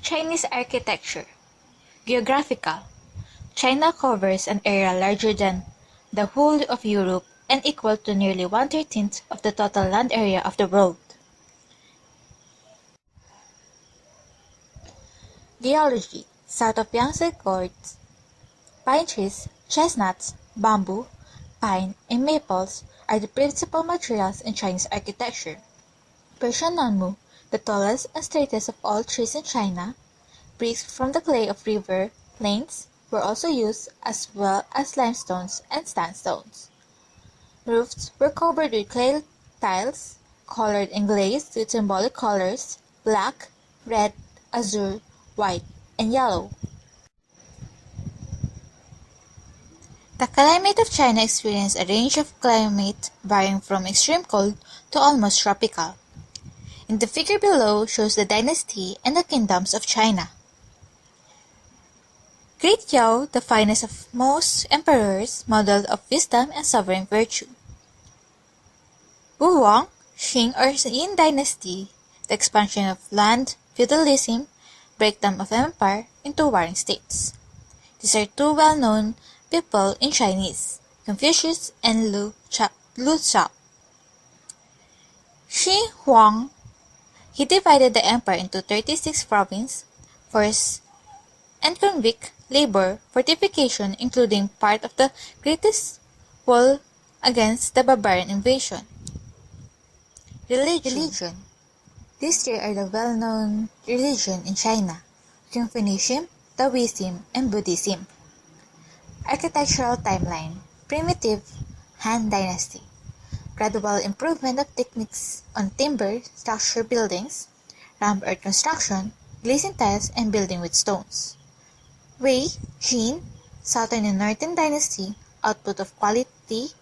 Chinese architecture. Geographical. China covers an area larger than the whole of Europe and equal to nearly 1/13 of the total land area of the world. Geology. South of Yangtze Gorge, pine trees, chestnuts, bamboo, pine, and maples are the principal materials in Chinese architecture. Persian Nanmu, the tallest and straightest of all trees in China, bricks from the clay of river plains were also used, as well as limestones and sandstones. Roofs were covered with clay tiles, colored and glazed with symbolic colors: black, red, azure, white, and yellow. The climate of China experienced a range of climate varying from extreme cold to almost tropical. In the figure below shows the dynasty and the kingdoms of China. Great Yao, the finest of most emperors, model of wisdom and sovereign virtue. Wu Wang, Qing or Yin dynasty, the expansion of land, feudalism, breakdown of empire into warring states. These are two well-known people in Chinese, Confucius and Lu Xiao. Shi Huang, he divided the empire into 36 provinces, forced and convict labor, fortification, including part of the greatest wall against the barbarian invasion. Religion. These three are the well-known religion in China: Confucianism, Taoism, and Buddhism. Architectural timeline. Primitive Han Dynasty. Gradual improvement of techniques on timber, structure buildings, rammed earth construction, glazing tiles, and building with stones. Wei, Jin, Southern and Northern Dynasty, output of quality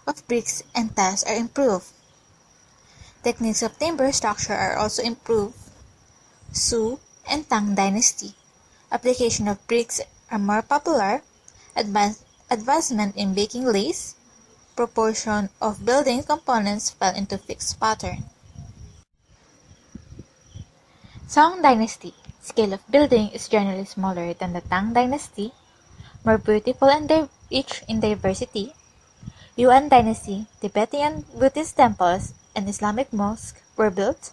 of bricks and tiles are improved. Techniques of timber structure are also improved. Su and Tang Dynasty. Application of bricks are more popular. Advancement in baking glaze. Proportion of building components fell into fixed pattern. Song Dynasty. Scale of building is generally smaller than the Tang Dynasty, more beautiful and rich in diversity. Yuan Dynasty. Tibetan Buddhist temples and Islamic mosques were built.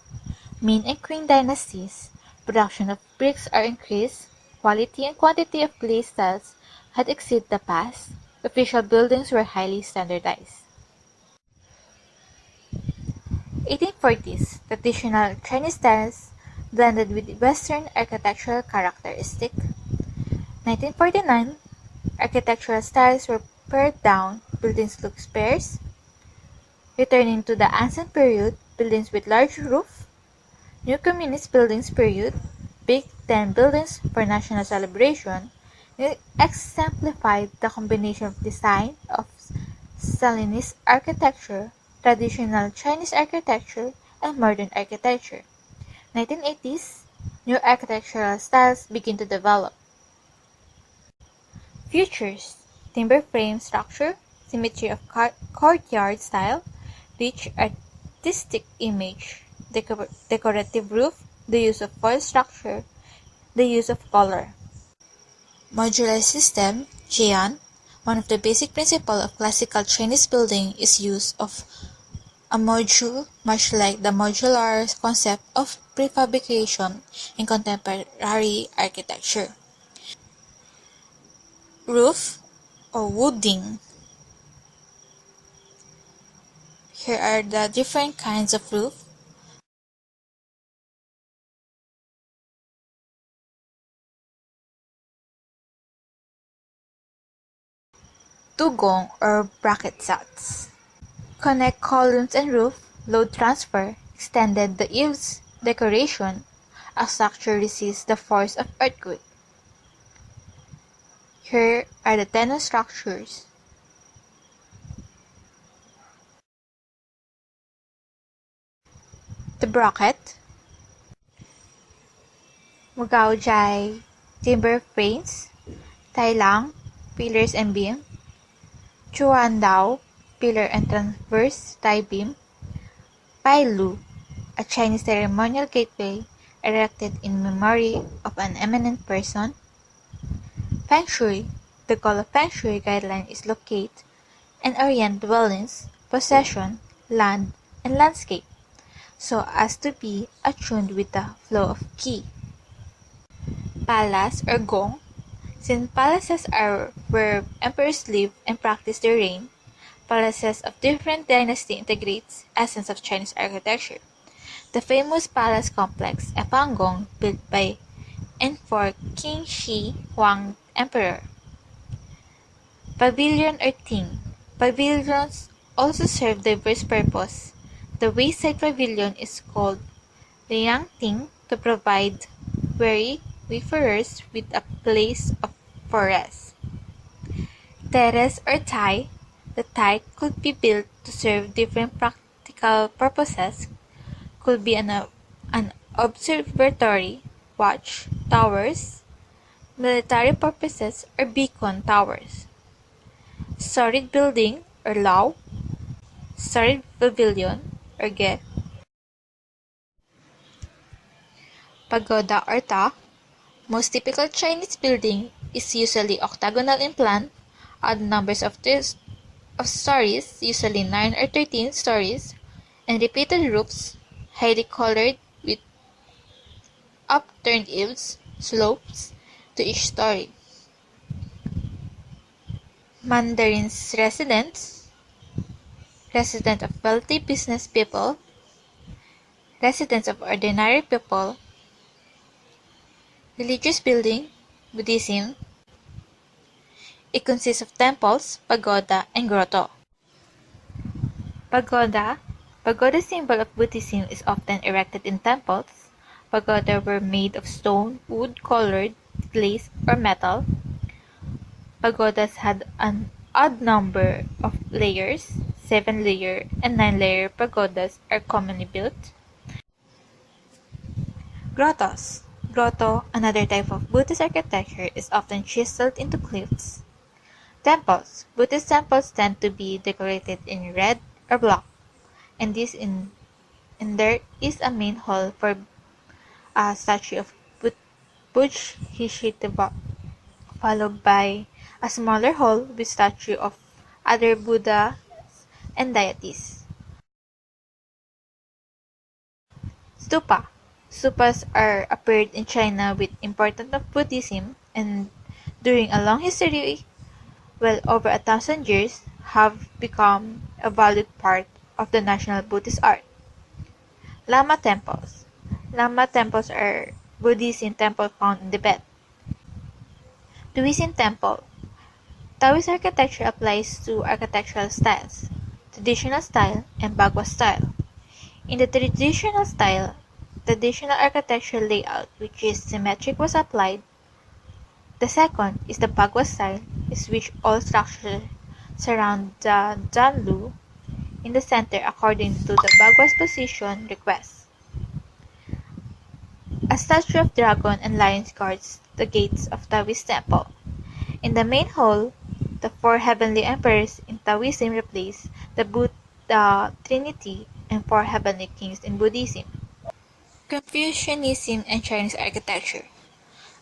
Ming and Qing dynasties. Production of bricks are increased. Quality and quantity of glaze tiles had exceeded the past. Official buildings were highly standardized. 1840s. Traditional Chinese styles blended with Western architectural characteristics. 1949. Architectural styles were pared down. Buildings look sparse. Returning to the ancient period, buildings with large roof. New Communist buildings period. Big Ten buildings for national celebration exemplified the combination of design of Stalinist architecture, traditional Chinese architecture, and modern architecture. 1980s, new architectural styles begin to develop. Features: timber frame structure, symmetry of courtyard style, rich artistic image, decorative roof, the use of foil structure, the use of color. Modular system, Jian. One of the basic principles of classical Chinese building is use of a module, much like the modular concept of prefabrication in contemporary architecture. Roof or wooding. Here are the different kinds of roof. Dugong or bracket sats. Connect columns and roof, load transfer, extended the eaves decoration. A structure resists the force of earthquake. Here are the tenon structures. The bracket, Mugaojai timber frames, Tailang pillars and beam, Chuandao pillar and transverse tie beam, Pai Lu, a Chinese ceremonial gateway erected in memory of an eminent person. Feng Shui. The goal of Feng Shui guideline is locate and orient dwellings, possession, land, and landscape so as to be attuned with the flow of qi. Palace or gong. Since palaces are where emperors live and practice their reign, palaces of different dynasty integrates essence of Chinese architecture. The famous palace complex Epangong built by and for King Shi Huang Emperor. Pavilion or Ting. Pavilions also serve diverse purpose. The wayside pavilion is called Liang Ting to provide weary wayfarers with a place for rest. Terrace or Tai. The Tai could be built to serve different practical purposes, could be an observatory, watch towers, military purposes, or beacon towers. Storied building or Lao, storied pavilion or Ge. Pagoda or Ta. Most typical Chinese building is usually octagonal in plan, odd numbers of stories, usually 9 or 13 stories, and repeated roofs, highly colored with upturned eaves, slopes to each story. Mandarins residents of wealthy business people, residents of ordinary people, religious building, Buddhism. It consists of temples, pagoda, and grotto. Pagoda. Pagoda symbol of Buddhism is often erected in temples. Pagoda were made of stone, wood, colored, glaze, or metal. Pagodas had an odd number of layers. 7-layer and 9-layer pagodas are commonly built. Grottos. Grotto, another type of Buddhist architecture, is often chiseled into cliffs. Temples. Buddhist temples tend to be decorated in red or black, and there is a main hall for a statue of Bodhisattva, followed by a smaller hall with statue of other Buddhas and deities. Stupa. Stupas are appeared in China with importance of Buddhism and during a long history, well over 1,000 years, have become a valued part of the national Buddhist art. Lama temples. Lama temples are Buddhism temple found in Tibet. Taoism temple. Taoist architecture applies to architectural styles, traditional style, and Bagua style. In the traditional architectural layout which is symmetric was applied. The second is the Bagua style, is which all structures surround the Danlu in the center according to the Bagua's position request. A statue of dragon and lions guards the gates of Taoist temple. In the main hall, the 4 heavenly emperors in Taoism replace the Buddha Trinity and 4 heavenly kings in Buddhism. Confucianism and Chinese architecture.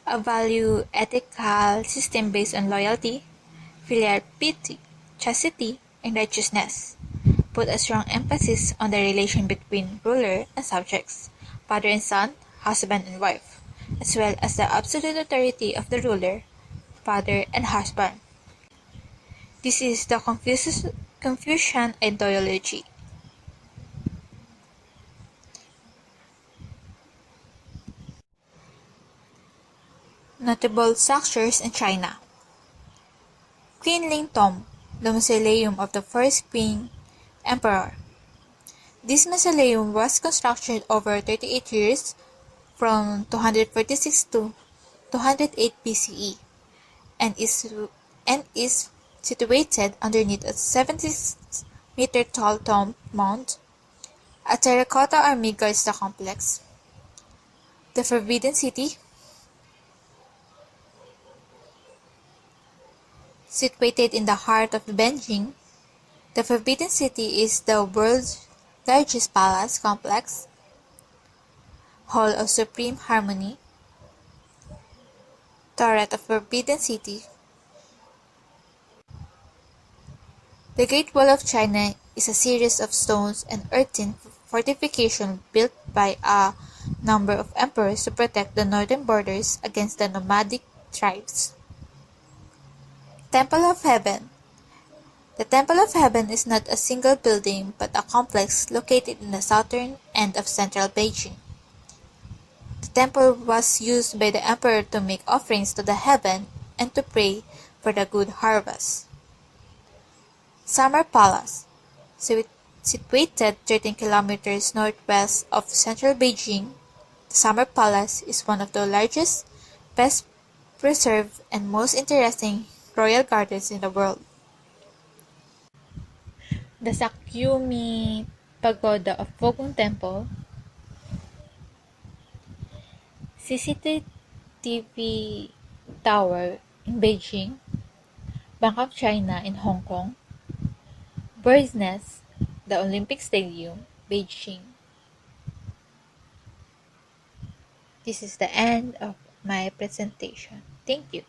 A value ethical system based on loyalty, filial piety, chastity, and righteousness. Put a strong emphasis on the relation between ruler and subjects, father and son, husband and wife, as well as the absolute authority of the ruler, father and husband. This is the Confucian ideology. Notable structures in China. Queen Ling Tomb, the mausoleum of the first Qing Emperor. This mausoleum was constructed over 38 years from 246 to 208 BCE and is situated underneath a 76-meter tall tomb mound. A terracotta army guards the complex. The Forbidden City, situated in the heart of Beijing, the Forbidden City is the world's largest palace complex. Hall of Supreme Harmony, Turret of Forbidden City. The Great Wall of China is a series of stones and earthen fortifications built by a number of emperors to protect the northern borders against the nomadic tribes. Temple of Heaven. The Temple of Heaven is not a single building but a complex located in the southern end of central Beijing. The temple was used by the emperor to make offerings to the heaven and to pray for the good harvest. Summer Palace. Situated 13 kilometers northwest of central Beijing, the Summer Palace is one of the largest, best preserved, and most interesting royal gardens in the world. The Sakyumi Pagoda of Fogung Temple, CCTV Tower in Beijing, Bank of China in Hong Kong, Bird's Nest, the Olympic Stadium, Beijing. This is the end of my presentation. Thank you.